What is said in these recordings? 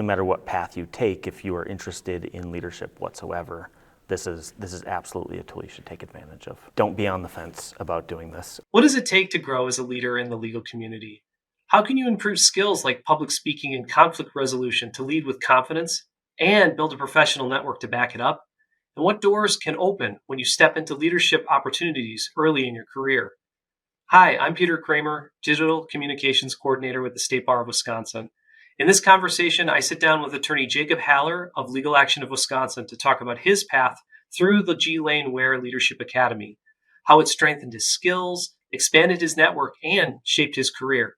matter what path you take, if you are interested in leadership whatsoever, this is absolutely a tool you should take advantage of. Don't be on the fence about doing this. What does it take to grow as a leader in the legal community? How can you improve skills like public speaking and conflict resolution to lead with confidence and build a professional network to back it up? And what doors can open when you step into leadership opportunities early in your career? Hi, I'm Peter Kramer, Digital Communications Coordinator with the State Bar of Wisconsin. In this conversation, I sit down with attorney Jacob Haller of Legal Action of Wisconsin to talk about his path through the G. Lane Ware Leadership Academy, how it strengthened his skills, expanded his network, and shaped his career.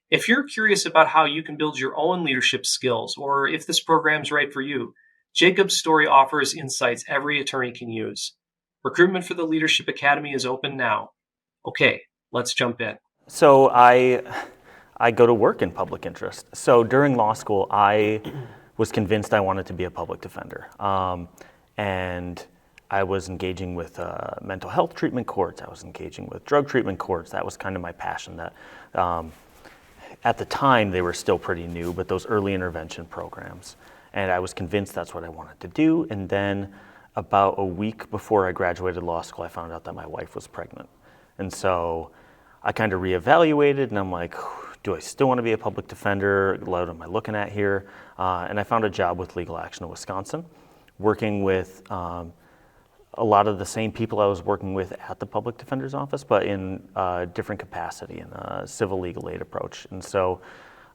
If you're curious about how you can build your own leadership skills, or if this program's right for you, Jacob's story offers insights every attorney can use. Recruitment for the Leadership Academy is open now. Okay, let's jump in. So I go to work in public interest. So during law school, I was convinced I wanted to be a public defender. And I was engaging with mental health treatment courts. I was engaging with drug treatment courts. That was kind of my passion. That at the time, they were still pretty new, but those early intervention programs. And I was convinced that's what I wanted to do. And then about a week before I graduated law school, I found out that my wife was pregnant. And so I kind of reevaluated, and I'm like, do I still want to be a public defender? What am I looking at here? And I found a job with Legal Action of Wisconsin, working with a lot of the same people I was working with at the public defender's office, but in a different capacity, in a civil legal aid approach. And so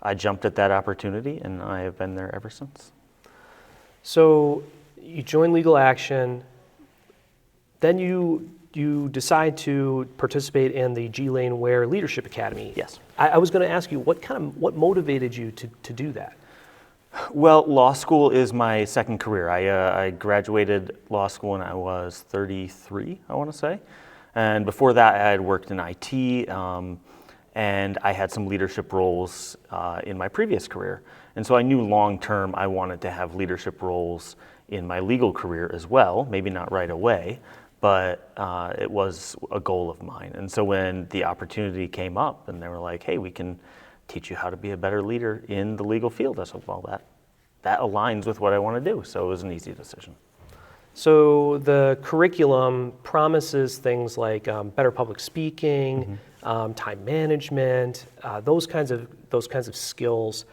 I jumped at that opportunity, and I have been there ever since. So you joined Legal Action, then you decide to participate in the G. Lane Ware Leadership Academy. Yes. I was going to ask you, what motivated you to do that? Well, law school is my second career. I graduated law school when I was 33, I want to say. And before that, I had worked in IT, and I had some leadership roles in my previous career. And so I knew long term I wanted to have leadership roles in my legal career as well, maybe not right away, but it was a goal of mine. And so when the opportunity came up and they were like, hey, we can teach you how to be a better leader in the legal field, I said, well, that aligns with what I want to do. So it was an easy decision. So the curriculum promises things like better public speaking, time management, those kinds of skills.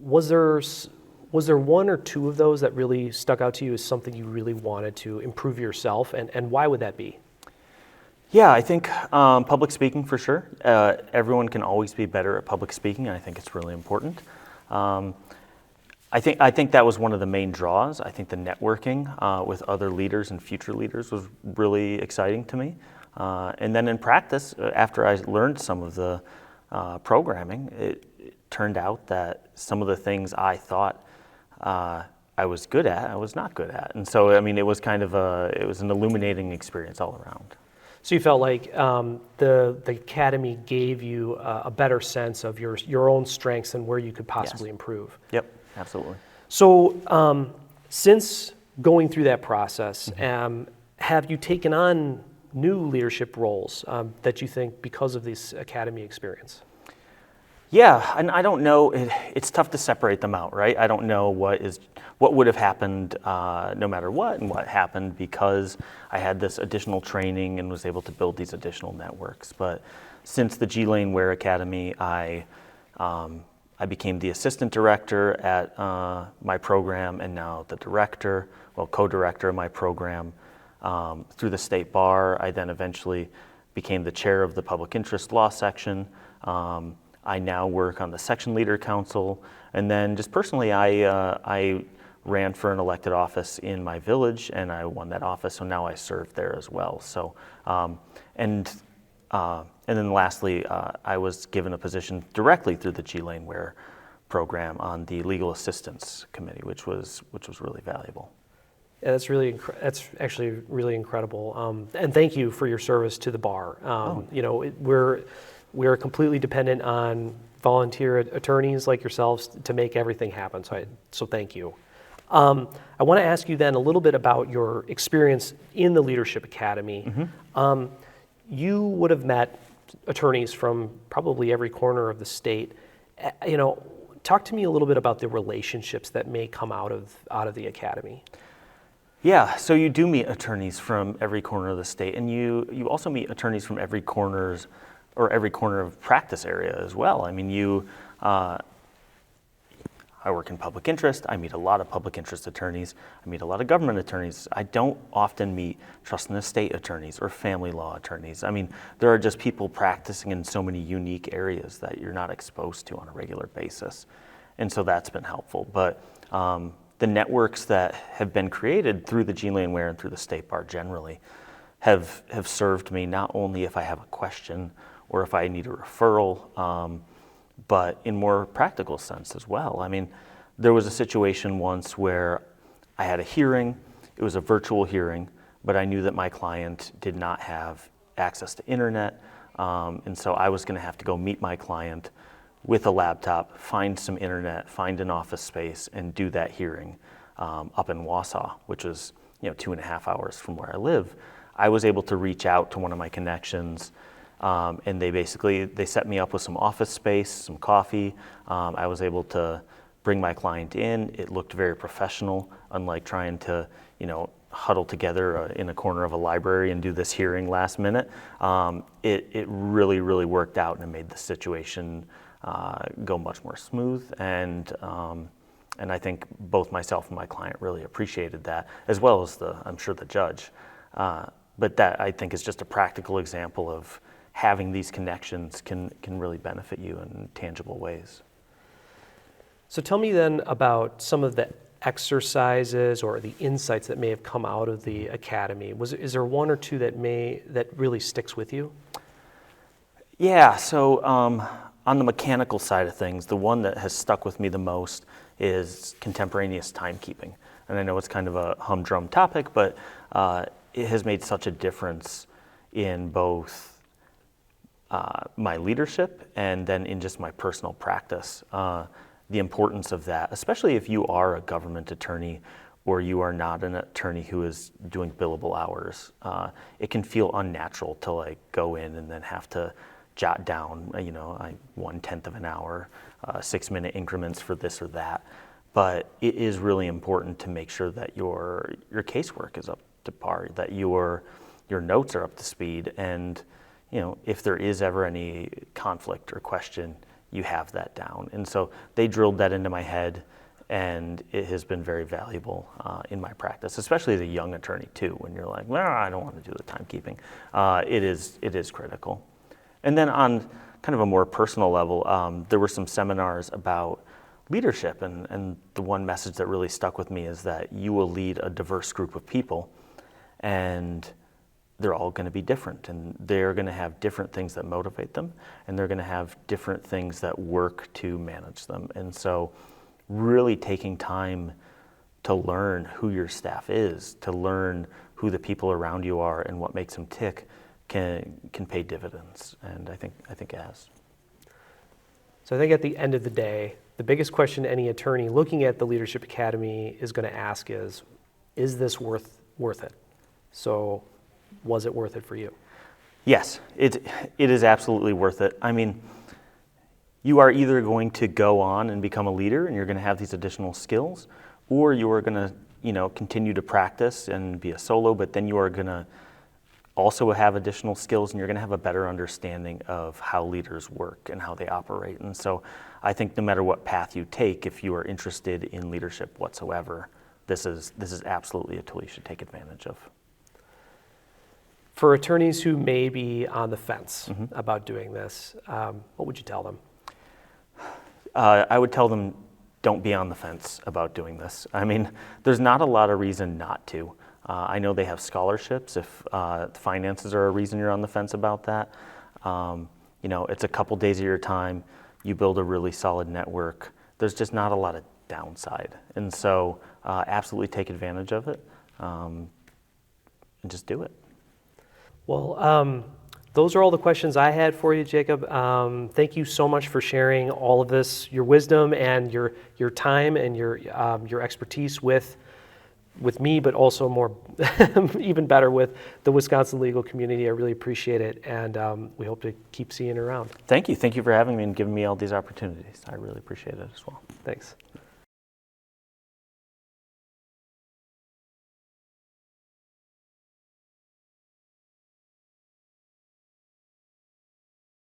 Was there one or two of those that really stuck out to you as something you really wanted to improve yourself, and why would that be? Yeah, I think public speaking for sure. Everyone can always be better at public speaking, and I think it's really important. I think that was one of the main draws. I think the networking with other leaders and future leaders was really exciting to me. And then in practice, after I learned some of the programming, it turned out that some of the things I thought I was good at, I was not good at. And so, I mean, it was an illuminating experience all around. So you felt like the academy gave you a better sense of your own strengths and where you could possibly improve. Yep, absolutely. So since going through that process, have you taken on new leadership roles that you think because of this academy experience? Yeah, and I don't know, it's tough to separate them out, right? I don't know what would have happened no matter what, and what happened because I had this additional training and was able to build these additional networks. But since the G. Lane Ware Academy, I became the assistant director at my program, and now the director, co-director of my program through the State Bar. I then eventually became the chair of the Public Interest Law section. I now work on the Section Leader Council, and then just personally, I ran for an elected office in my village, and I won that office, so now I serve there as well. So, and then lastly, I was given a position directly through the G. Lane Ware program on the Legal Assistance Committee, which was really valuable. Yeah, that's actually really incredible. And thank you for your service to the bar. You know, we're completely dependent on volunteer attorneys like yourselves to make everything happen. So thank you. I want to ask you then a little bit about your experience in the Leadership Academy. You would have met attorneys from probably every corner of the state. You know, Talk to me a little bit about the relationships that may come out of the academy. Yeah, so you do meet attorneys from every corner of the state, and you also meet attorneys from every corner of practice area as well. I mean, I work in public interest. I meet a lot of public interest attorneys. I meet a lot of government attorneys. I don't often meet trust and estate attorneys or family law attorneys. I mean, there are just people practicing in so many unique areas that you're not exposed to on a regular basis. And so that's been helpful. But the networks that have been created through the Jean Lane Ware and through the State Bar generally have served me not only if I have a question or if I need a referral, but in more practical sense as well. I mean, there was a situation once where I had a hearing. It was a virtual hearing, but I knew that my client did not have access to internet, and so I was going to have to go meet my client with a laptop, find some internet, find an office space, and do that hearing up in Wausau, which was 2.5 hours from where I live. I was able to reach out to one of my connections, and they set me up with some office space, some coffee. I was able to bring my client in. It looked very professional, unlike trying to, huddle together in a corner of a library and do this hearing last minute. It really, really worked out, and it made the situation go much more smooth. And I think both myself and my client really appreciated that, as well as I'm sure the judge. But that, I think, is just a practical example of having these connections can really benefit you in tangible ways. So tell me then about some of the exercises or the insights that may have come out of the academy. Is there one or two that really sticks with you? Yeah, so on the mechanical side of things, the one that has stuck with me the most is contemporaneous timekeeping. And I know it's kind of a humdrum topic, but it has made such a difference in both my leadership and then in just my personal practice. The importance of that, especially if you are a government attorney or you are not an attorney who is doing billable hours. It can feel unnatural to go in and then have to jot down 1/10 of an hour, 6-minute increments for this or that. But it is really important to make sure that your casework is up to par, that your notes are up to speed, and if there is ever any conflict or question, you have that down. And so they drilled that into my head, and it has been very valuable in my practice, especially as a young attorney too, when you're like, well, I don't want to do the timekeeping. It is critical. And then on kind of a more personal level, there were some seminars about leadership, and the one message that really stuck with me is that you will lead a diverse group of people, and they're all going to be different, and they're going to have different things that motivate them, and they're going to have different things that work to manage them. And so really taking time to learn who your staff is, to learn who the people around you are and what makes them tick can pay dividends, and I think it has. So I think at the end of the day, the biggest question any attorney looking at the Leadership Academy is going to ask is this worth it? So was it worth it for you? Yes, it is absolutely worth it. I mean, you are either going to go on and become a leader and you're going to have these additional skills, or you are going to, continue to practice and be a solo, but then you are going to also have additional skills and you're going to have a better understanding of how leaders work and how they operate. And so I think no matter what path you take, if you are interested in leadership whatsoever, this is absolutely a tool you should take advantage of. For attorneys who may be on the fence about doing this, what would you tell them? I would tell them, don't be on the fence about doing this. I mean, there's not a lot of reason not to. I know they have scholarships if finances are a reason you're on the fence about that. It's a couple days of your time. You build a really solid network. There's just not a lot of downside. And so absolutely take advantage of it and just do it. Well, those are all the questions I had for you, Jacob. Thank you so much for sharing all of this, your wisdom and your time and your expertise with with me, but also more, even better with the Wisconsin legal community. I really appreciate it, and we hope to keep seeing you around. Thank you. Thank you for having me and giving me all these opportunities. I really appreciate it as well. Thanks.